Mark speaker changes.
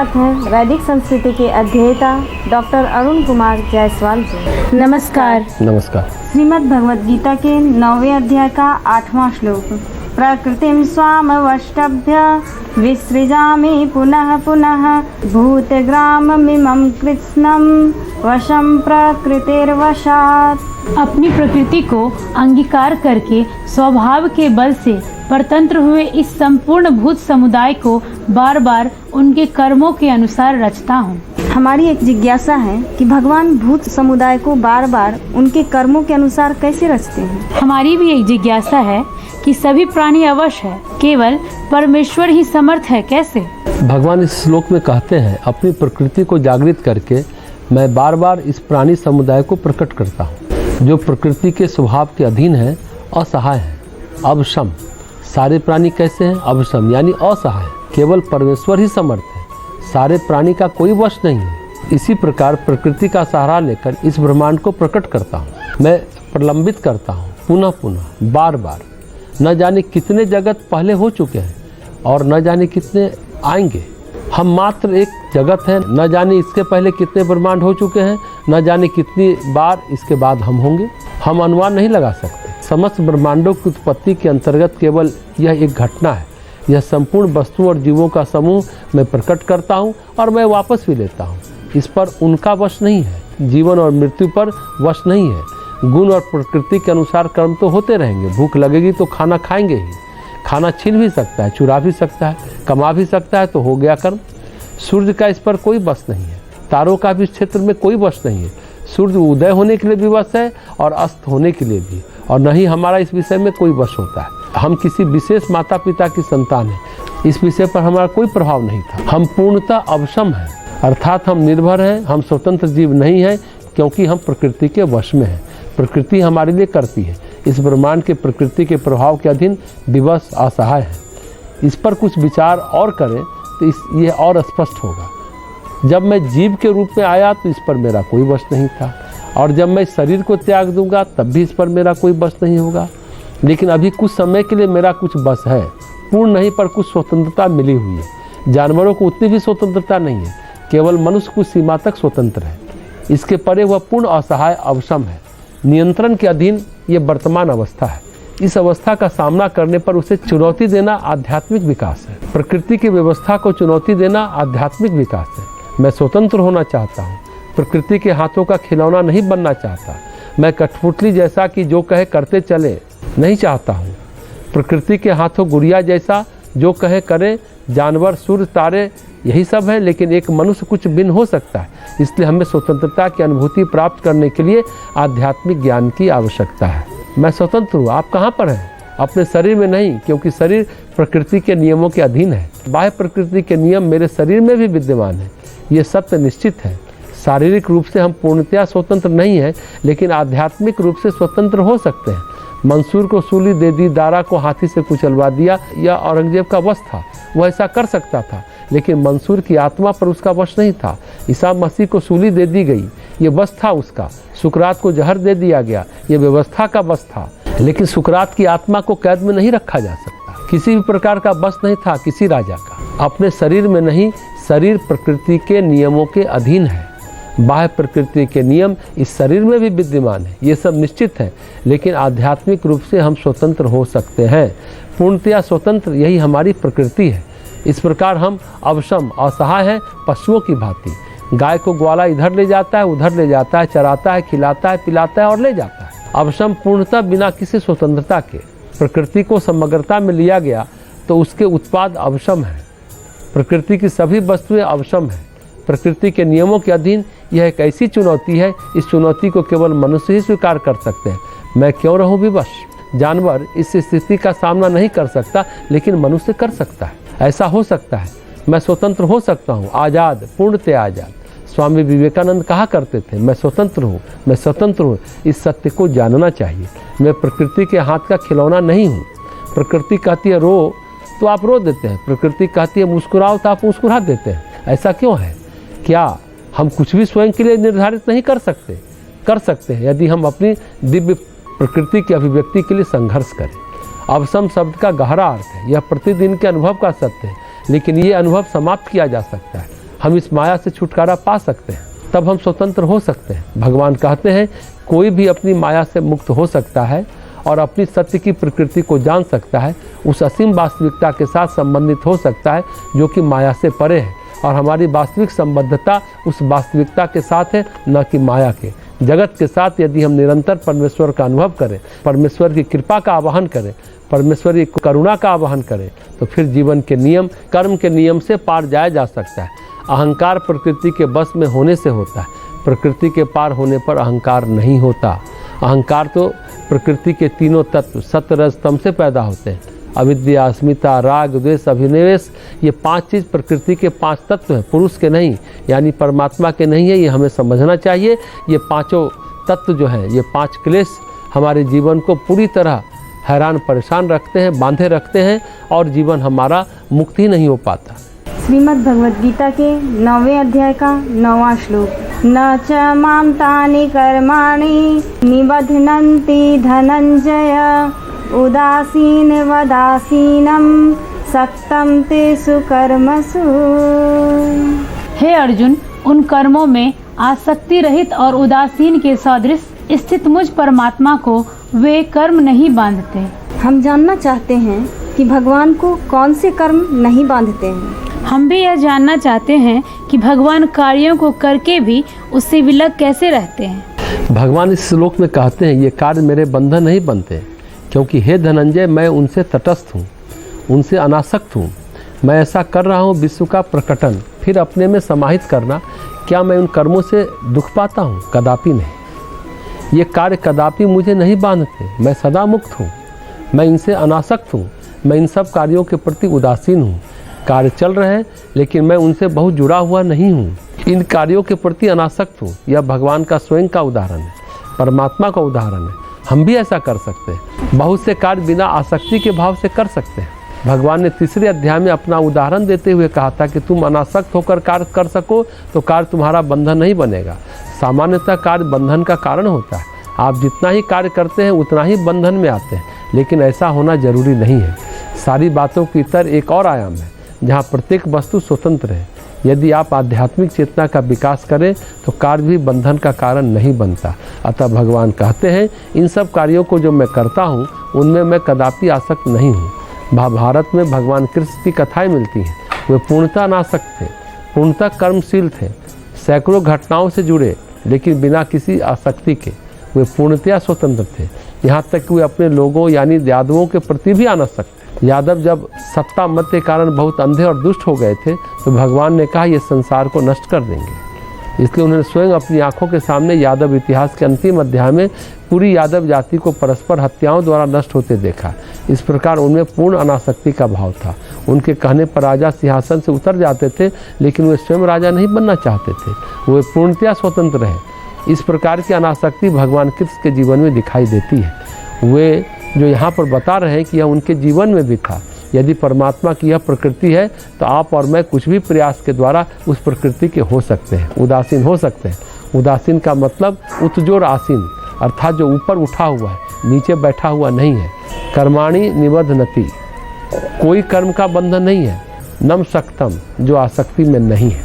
Speaker 1: साथ हैं वैदिक संस्कृति के अध्येता डॉक्टर अरुण कुमार जायसवाल जी। नमस्कार।
Speaker 2: नमस्कार।
Speaker 1: श्रीमद् भगवद गीता के 9वें अध्याय का 8वां श्लोक। प्रकृतिं स्वामवष्टभ्य विसृजामि पुनः पुनः भूतग्राममिमं कृत्स्नं वशं प्रकृतिर्वशात्।
Speaker 3: अपनी प्रकृति को अंगीकार करके स्वभाव के बल से परतंत्र हुए इस संपूर्ण भूत समुदाय को बार बार उनके कर्मों के अनुसार रचता हूँ।
Speaker 1: हमारी एक जिज्ञासा है कि भगवान भूत समुदाय को बार बार उनके कर्मों के अनुसार कैसे रचते हैं।
Speaker 3: हमारी भी एक जिज्ञासा है कि सभी प्राणी अवश्य है, केवल परमेश्वर ही समर्थ है। कैसे?
Speaker 2: भगवान इस श्लोक में कहते हैं, अपनी प्रकृति को जागृत करके मैं बार बार इस प्राणी समुदाय को प्रकट करता हूँ जो प्रकृति के स्वभाव के अधीन है, असहाय है, अवशम। सारे प्राणी कैसे हैं? अवशम यानी असहाय। केवल परमेश्वर ही समर्थ है, सारे प्राणी का कोई वश नहीं है। इसी प्रकार प्रकृति का सहारा लेकर इस ब्रह्मांड को प्रकट करता हूँ, मैं प्रलंबित करता हूँ पुनः पुनः बार बार। न जाने कितने जगत पहले हो चुके हैं और न जाने कितने आएंगे। हम मात्र एक जगत हैं, न जाने इसके पहले कितने ब्रह्मांड हो चुके हैं, न जाने कितनी बार इसके बाद हम होंगे। हम अनुमान नहीं लगा सकते। समस्त ब्रह्मांडों की उत्पत्ति के अंतर्गत केवल यह एक घटना है। यह संपूर्ण वस्तु और जीवों का समूह मैं प्रकट करता हूँ और मैं वापस भी लेता हूँ। इस पर उनका वश नहीं है। जीवन और मृत्यु पर वश नहीं है। गुण और प्रकृति के अनुसार कर्म तो होते रहेंगे। भूख लगेगी तो खाना खाएंगे ही। खाना छीन भी सकता है, चुरा भी सकता है, कमा भी सकता है, तो हो गया कर्म। सूर्य का इस पर कोई बस नहीं है। तारों का भी इस क्षेत्र में कोई बस नहीं है। सूर्य उदय होने के लिए भी वश है और अस्त होने के लिए भी, और नहीं हमारा इस विषय में कोई वश होता है। हम किसी विशेष माता पिता की संतान हैं, इस विषय पर हमारा कोई प्रभाव नहीं था। हम पूर्णतः अवशम हैं, अर्थात हम निर्भर हैं। हम स्वतंत्र जीव नहीं हैं क्योंकि हम प्रकृति के वश में हैं। प्रकृति हमारे लिए करती है। इस ब्रह्मांड के प्रकृति के प्रभाव के अधीन विवश असहाय है। इस पर कुछ विचार और करें तो ये और स्पष्ट होगा। जब मैं जीव के रूप में आया तो इस पर मेरा कोई वश नहीं था, और जब मैं शरीर को त्याग दूंगा तब भी इस पर मेरा कोई बस नहीं होगा। लेकिन अभी कुछ समय के लिए मेरा कुछ बस है, पूर्ण नहीं पर कुछ स्वतंत्रता मिली हुई है। जानवरों को उतनी भी स्वतंत्रता नहीं है, केवल मनुष्य कुछ सीमा तक स्वतंत्र है। इसके परे वह पूर्ण असहाय अवशम है। नियंत्रण के अधीन ये वर्तमान अवस्था है। इस अवस्था का सामना करने पर उसे चुनौती देना आध्यात्मिक विकास है। प्रकृति की व्यवस्था को चुनौती देना आध्यात्मिक विकास है। मैं स्वतंत्र होना चाहता हूँ, प्रकृति के हाथों का खिलौना नहीं बनना चाहता। मैं कठपुतली जैसा कि जो कहे करते चले नहीं चाहता हूँ। प्रकृति के हाथों गुड़िया जैसा जो कहे करे। जानवर, सूर्य, तारे यही सब है, लेकिन एक मनुष्य कुछ भिन्न हो सकता है। इसलिए हमें स्वतंत्रता की अनुभूति प्राप्त करने के लिए आध्यात्मिक ज्ञान की आवश्यकता है। मैं स्वतंत्र हूँ। आप कहाँ पर हैं? अपने शरीर में नहीं, क्योंकि शरीर प्रकृति के नियमों के अधीन है। बाह्य प्रकृति के नियम मेरे शरीर में भी विद्यमान है, ये सत्य निश्चित है। शारीरिक रूप से हम पूर्णतया स्वतंत्र नहीं हैं, लेकिन आध्यात्मिक रूप से स्वतंत्र हो सकते हैं। मंसूर को सूली दे दी, दारा को हाथी से कुचलवा दिया, यह औरंगजेब का वश था। वह ऐसा कर सकता था, लेकिन मंसूर की आत्मा पर उसका वश नहीं था। ईसा मसीह को सूली दे दी गई, ये वश था उसका। सुकरात को जहर दे दिया गया, ये व्यवस्था का वश था। लेकिन सुकरात की आत्मा को कैद में नहीं रखा जा सकता। किसी भी प्रकार का वश नहीं था किसी राजा का। अपने शरीर में नहीं, शरीर प्रकृति के नियमों के अधीन है। बाह्य प्रकृति के नियम इस शरीर में भी विद्यमान है, ये सब निश्चित है। लेकिन आध्यात्मिक रूप से हम स्वतंत्र हो सकते हैं। पूर्णतया स्वतंत्र, यही हमारी प्रकृति है। इस प्रकार हम अवशम, असहाय हैं, पशुओं की भांति। गाय को ग्वाला इधर ले जाता है, उधर ले जाता है, चराता है, खिलाता है, पिलाता है और ले जाता है। अवशम पूर्णतः बिना किसी स्वतंत्रता के। प्रकृति को समग्रता में लिया गया तो उसके उत्पाद अवशम है। प्रकृति की सभी वस्तुएं अवशम हैं। प्रकृति के नियमों के अधीन यह एक ऐसी चुनौती है, इस चुनौती को केवल मनुष्य ही स्वीकार कर सकते हैं। मैं क्यों रहूं विवश? जानवर इस स्थिति का सामना नहीं कर सकता, लेकिन मनुष्य कर सकता है। ऐसा हो सकता है। मैं स्वतंत्र हो सकता हूँ, आज़ाद, पूर्णतः आज़ाद। स्वामी विवेकानंद कहा करते थे, मैं स्वतंत्र हूँ, मैं स्वतंत्र हूँ। इस सत्य को जानना चाहिए। मैं प्रकृति के हाथ का खिलौना नहीं हूँ। प्रकृति कहती है रो तो आप रो देते हैं, प्रकृति कहती है मुस्कुराओ तो आप मुस्कुरा देते हैं। ऐसा क्यों है? क्या हम कुछ भी स्वयं के लिए निर्धारित नहीं कर सकते? कर सकते हैं, यदि हम अपनी दिव्य प्रकृति की अभिव्यक्ति के लिए संघर्ष करें। अवशम शब्द का गहरा अर्थ है, यह प्रतिदिन के अनुभव का सत्य है, लेकिन ये अनुभव समाप्त किया जा सकता है। हम इस माया से छुटकारा पा सकते हैं, तब हम स्वतंत्र हो सकते हैं। भगवान कहते हैं कोई भी अपनी माया से मुक्त हो सकता है और अपनी सत्य की प्रकृति को जान सकता है, उस असीम वास्तविकता के साथ संबंधित हो सकता है जो कि माया से परे है। और हमारी वास्तविक संबद्धता उस वास्तविकता के साथ है, न कि माया के। जगत के साथ यदि हम निरंतर परमेश्वर का अनुभव करें, परमेश्वर की कृपा का आवाहन करें, परमेश्वर की करुणा का आवाहन करें, तो फिर जीवन के नियम, कर्म के नियम से पार जाया जा सकता है। अहंकार प्रकृति के बस में होने से होता है, प्रकृति के पार होने पर अहंकार नहीं होता। अहंकार तो प्रकृति के तीनों तत्व सत्व रज तम से पैदा होते हैं। अविद्या, अस्मिता, राग, द्वेष, अभिनिवेश, ये 5 चीज़ प्रकृति के 5 तत्व हैं, पुरुष के नहीं, यानी परमात्मा के नहीं है। ये हमें समझना चाहिए। ये पांचों तत्व जो हैं, ये 5 क्लेश हमारे जीवन को पूरी तरह हैरान परेशान रखते हैं, बांधे रखते हैं और जीवन हमारा मुक्त ही नहीं हो पाता।
Speaker 1: श्रीमद् भगवद गीता के 9वें अध्याय का 9वां श्लोक, न च मां तानि कर्माणि निबध्नन्ति धनंजय उदासीन वदासीनम सक्तम तेषु कर्मसु।
Speaker 3: हे अर्जुन, उन कर्मों में आसक्ति रहित और उदासीन के सदृश स्थित मुझ परमात्मा को वे कर्म नहीं बांधते।
Speaker 1: हम जानना चाहते हैं कि भगवान को कौन से कर्म नहीं बांधते हैं।
Speaker 3: हम भी यह जानना चाहते हैं कि भगवान कार्यों को करके भी उससे विलग कैसे रहते हैं।
Speaker 2: भगवान इस श्लोक में कहते हैं ये कार्य मेरे बंधन नहीं बनते, क्योंकि हे धनंजय, मैं उनसे तटस्थ हूँ, उनसे अनासक्त हूँ। मैं ऐसा कर रहा हूँ विश्व का प्रकटन, फिर अपने में समाहित करना। क्या मैं उन कर्मों से दुख पाता हूँ? कदापि नहीं। ये कार्य कदापि मुझे नहीं बांधते। मैं सदा मुक्त हूँ, मैं इनसे अनासक्त हूँ, मैं इन सब कार्यों के प्रति उदासीन हूँ। कार्य चल रहे हैं लेकिन मैं उनसे बहुत जुड़ा हुआ नहीं हूँ, इन कार्यों के प्रति अनासक्त हूँ। यह भगवान का स्वयं का उदाहरण है, परमात्मा का उदाहरण है। हम भी ऐसा कर सकते हैं, बहुत से कार्य बिना आसक्ति के भाव से कर सकते हैं। भगवान ने 3रे अध्याय में अपना उदाहरण देते हुए कहा था कि तुम अनासक्त होकर कार्य कर सको तो कार्य तुम्हारा बंधन नहीं बनेगा। सामान्यतः कार्य बंधन का कारण होता है। आप जितना ही कार्य करते हैं उतना ही बंधन में आते हैं, लेकिन ऐसा होना जरूरी नहीं है। सारी बातों की इतर एक और आयाम है जहाँ प्रत्येक वस्तु स्वतंत्र है। यदि आप आध्यात्मिक चेतना का विकास करें तो कार्य भी बंधन का कारण नहीं बनता। अतः भगवान कहते हैं इन सब कार्यों को जो मैं करता हूँ उनमें मैं कदापि आसक्त नहीं हूँ। महाभारत में भगवान कृष्ण की कथाएं मिलती हैं। वे पूर्णतः अनासक्त थे, पूर्णतः कर्मशील थे, सैकड़ों घटनाओं से जुड़े लेकिन बिना किसी आसक्ति के। वे पूर्णतया स्वतंत्र थे, यहाँ तक कि वे अपने लोगों यानी यादवों के प्रति भी अनासक्त थे। यादव जब सत्ता मत के कारण बहुत अंधे और दुष्ट हो गए थे तो भगवान ने कहा ये संसार को नष्ट कर देंगे। इसलिए उन्होंने स्वयं अपनी आंखों के सामने यादव इतिहास के अंतिम अध्याय में पूरी यादव जाति को परस्पर हत्याओं द्वारा नष्ट होते देखा। इस प्रकार उनमें पूर्ण अनासक्ति का भाव था। उनके कहने पर राजा सिंहासन से उतर जाते थे लेकिन वे स्वयं राजा नहीं बनना चाहते थे, वे पूर्णतया स्वतंत्र रहे। इस प्रकार की अनासक्ति भगवान कृष्ण के जीवन में दिखाई देती है। वे जो यहाँ पर बता रहे हैं कि यह उनके जीवन में भी था। यदि परमात्मा की यह प्रकृति है तो आप और मैं कुछ भी प्रयास के द्वारा उस प्रकृति के हो सकते हैं, उदासीन हो सकते हैं। उदासीन का मतलब उत्जोर आसीन, अर्थात जो ऊपर उठा हुआ है, नीचे बैठा हुआ नहीं है। कर्माणि निबध्नति, कोई कर्म का बंधन नहीं है। नम सक्तम, जो आसक्ति में नहीं है।